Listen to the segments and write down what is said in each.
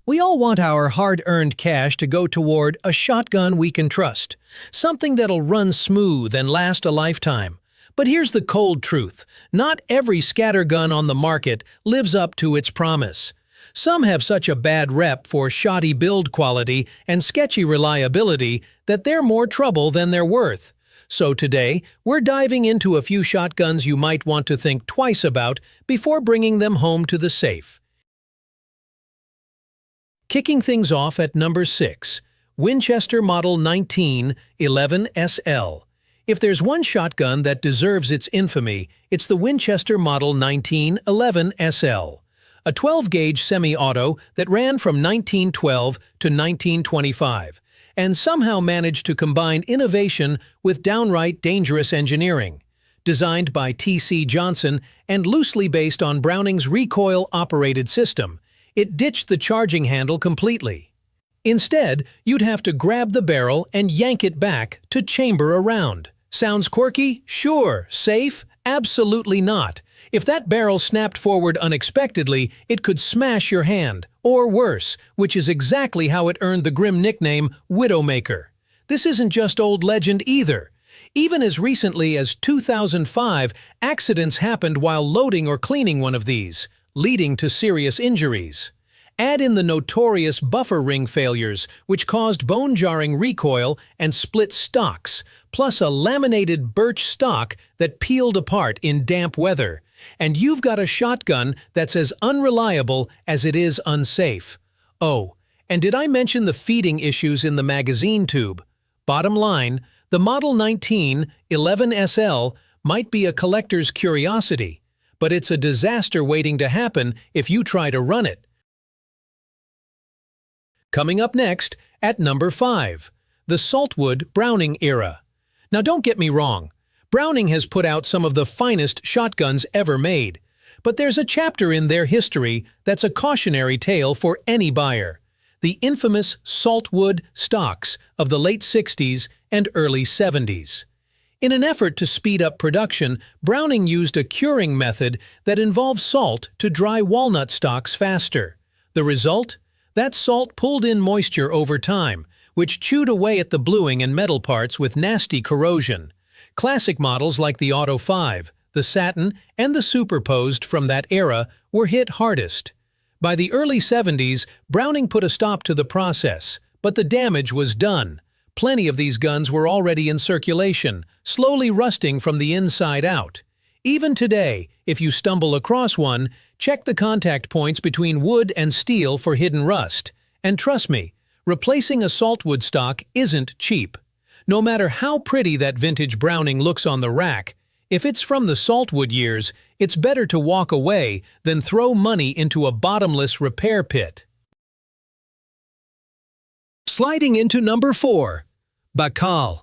We all want our hard-earned cash to go toward a shotgun we can trust, something that'll run smooth and last a lifetime. But here's the cold truth. Not every scattergun on the market lives up to its promise. Some have such a bad rep for shoddy build quality and sketchy reliability that they're more trouble than they're worth. So today, we're diving into a few shotguns you might want to think twice about before bringing them home to the safe. Kicking things off at number 6, Winchester Model 1911 SL. If there's one shotgun that deserves its infamy, it's the Winchester Model 1911 SL. A 12-gauge semi-auto that ran from 1912 to 1925, and somehow managed to combine innovation with downright dangerous engineering. Designed by T.C. Johnson and loosely based on Browning's recoil-operated system, it ditched the charging handle completely. Instead, you'd have to grab the barrel and yank it back to chamber a round. Sounds quirky? Sure. Safe? Absolutely not. If that barrel snapped forward unexpectedly, it could smash your hand, or worse, which is exactly how it earned the grim nickname Widowmaker. This isn't just old legend either. Even as recently as 2005, accidents happened while loading or cleaning one of these, leading to serious injuries. Add in the notorious buffer ring failures, which caused bone-jarring recoil and split stocks, plus a laminated birch stock that peeled apart in damp weather. And you've got a shotgun that's as unreliable as it is unsafe. Oh, and did I mention the feeding issues in the magazine tube? Bottom line, the Model 1911 SL might be a collector's curiosity, but it's a disaster waiting to happen if you try to run it. Coming up next, at number 5, the Saltwood Browning Era. Now don't get me wrong, Browning has put out some of the finest shotguns ever made, but there's a chapter in their history that's a cautionary tale for any buyer. The infamous Saltwood stocks of the late 60s and early 70s. In an effort to speed up production, Browning used a curing method that involved salt to dry walnut stalks faster. The result? That salt pulled in moisture over time, which chewed away at the bluing and metal parts with nasty corrosion. Classic models like the Auto 5, the Satin, and the Superposed from that era were hit hardest. By the early 70s, Browning put a stop to the process, but the damage was done. Plenty of these guns were already in circulation, slowly rusting from the inside out. Even today, if you stumble across one, check the contact points between wood and steel for hidden rust. And trust me, replacing a saltwood stock isn't cheap. No matter how pretty that vintage Browning looks on the rack, if it's from the saltwood years, it's better to walk away than throw money into a bottomless repair pit. Sliding into number 4, Baikal.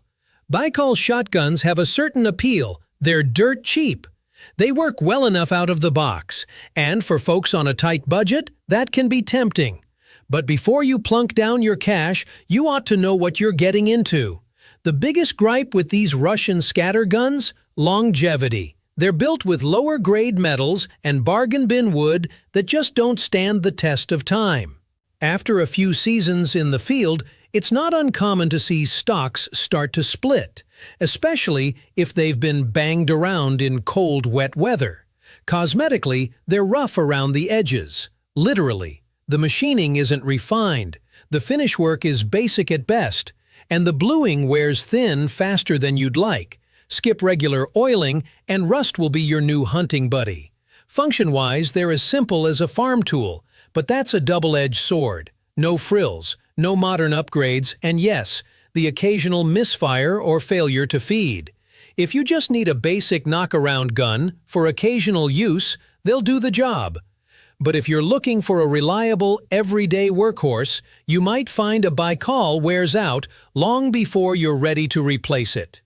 Baikal shotguns have a certain appeal. They're dirt cheap. They work well enough out of the box, and for folks on a tight budget, that can be tempting. But before you plunk down your cash, you ought to know what you're getting into. The biggest gripe with these Russian scatterguns? Longevity. They're built with lower-grade metals and bargain bin wood that just don't stand the test of time. After a few seasons in the field, it's not uncommon to see stocks start to split, especially if they've been banged around in cold, wet weather. Cosmetically, they're rough around the edges. Literally, the machining isn't refined, the finish work is basic at best, and the bluing wears thin faster than you'd like. Skip regular oiling, and rust will be your new hunting buddy. Function-wise, they're as simple as a farm tool, but that's a double-edged sword. No frills, no modern upgrades, and yes, the occasional misfire or failure to feed. If you just need a basic knockaround gun for occasional use, they'll do the job. But if you're looking for a reliable, everyday workhorse, you might find a Baikal wears out long before you're ready to replace it.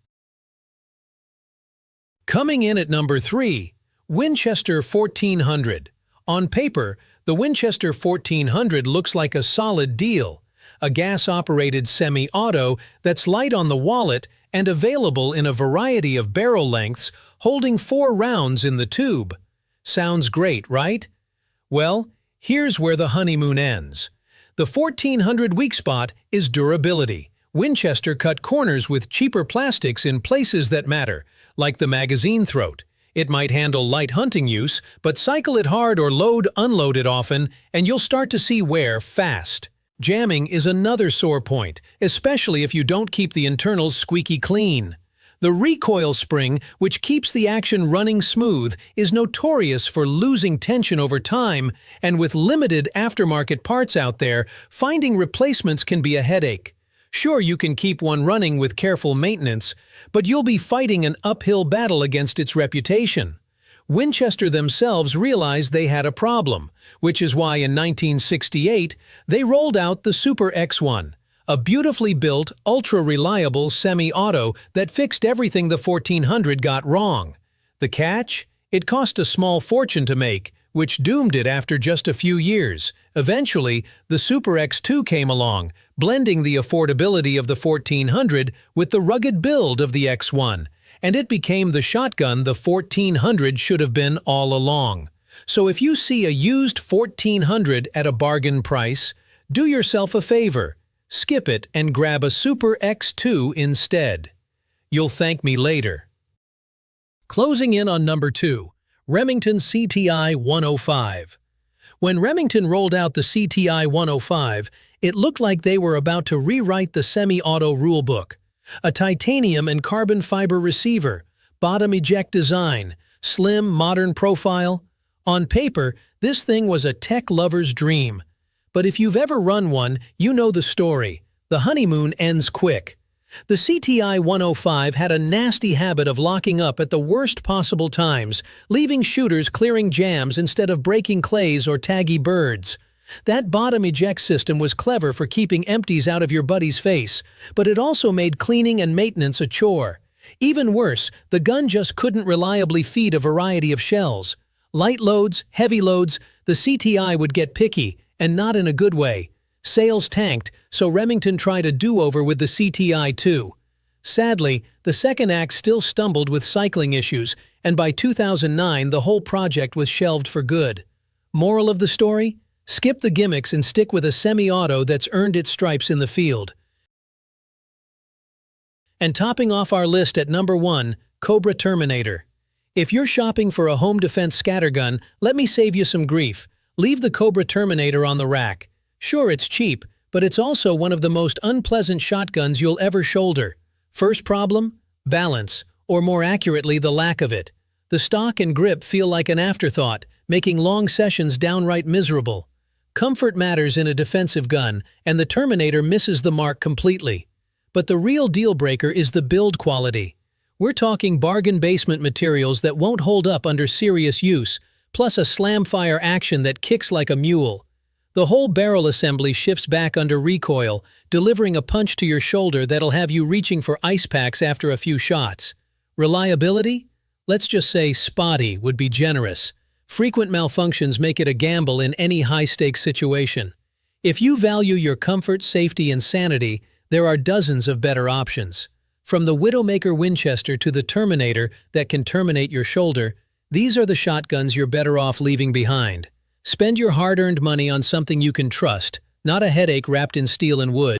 Coming in at number 3, Winchester 1400. On paper, the Winchester 1400 looks like a solid deal. A gas-operated semi-auto that's light on the wallet and available in a variety of barrel lengths, holding 4 rounds in the tube. Sounds great, right? Well, here's where the honeymoon ends. The 1400 weak spot is durability. Winchester cut corners with cheaper plastics in places that matter, like the magazine throat. It might handle light hunting use, but cycle it hard or unload it often, and you'll start to see wear fast. Jamming is another sore point, especially if you don't keep the internals squeaky clean. The recoil spring, which keeps the action running smooth, is notorious for losing tension over time, and with limited aftermarket parts out there, finding replacements can be a headache. Sure, you can keep one running with careful maintenance, but you'll be fighting an uphill battle against its reputation. Winchester themselves realized they had a problem, which is why in 1968 they rolled out the Super X1, a beautifully built, ultra-reliable semi-auto that fixed everything the 1400 got wrong. The catch? It cost a small fortune to make, which doomed it after just a few years. Eventually, the Super X2 came along, blending the affordability of the 1400 with the rugged build of the X1, and it became the shotgun the 1400 should have been all along. So if you see a used 1400 at a bargain price, do yourself a favor. Skip it and grab a Super X2 instead. You'll thank me later. Closing in on number 2. Remington CTi 105. When Remington rolled out the CTi 105, it looked like they were about to rewrite the semi-auto rulebook. A titanium and carbon fiber receiver, bottom eject design, slim, modern profile. On paper, this thing was a tech lover's dream. But if you've ever run one, you know the story. The honeymoon ends quick. The CTi 105 had a nasty habit of locking up at the worst possible times, leaving shooters clearing jams instead of breaking clays or taggy birds. That bottom eject system was clever for keeping empties out of your buddy's face, but it also made cleaning and maintenance a chore. Even worse, the gun just couldn't reliably feed a variety of shells. Light loads, heavy loads, the CTi would get picky, and not in a good way. Sales tanked, so Remington tried a do-over with the CTi 2. Sadly, the second act still stumbled with cycling issues, and by 2009 the whole project was shelved for good. Moral of the story? Skip the gimmicks and stick with a semi-auto that's earned its stripes in the field. And topping off our list at number 1, Cobra Terminator. If you're shopping for a home defense scattergun, let me save you some grief. Leave the Cobra Terminator on the rack. Sure, it's cheap, but it's also one of the most unpleasant shotguns you'll ever shoulder. First problem? Balance, or more accurately, the lack of it. The stock and grip feel like an afterthought, making long sessions downright miserable. Comfort matters in a defensive gun, and the Terminator misses the mark completely. But the real deal-breaker is the build quality. We're talking bargain basement materials that won't hold up under serious use, plus a slam-fire action that kicks like a mule. The whole barrel assembly shifts back under recoil, delivering a punch to your shoulder that'll have you reaching for ice packs after a few shots. Reliability? Let's just say spotty would be generous. Frequent malfunctions make it a gamble in any high-stakes situation. If you value your comfort, safety, and sanity, there are dozens of better options. From the Widowmaker Winchester to the Terminator that can terminate your shoulder, these are the shotguns you're better off leaving behind. Spend your hard-earned money on something you can trust, not a headache wrapped in steel and wood.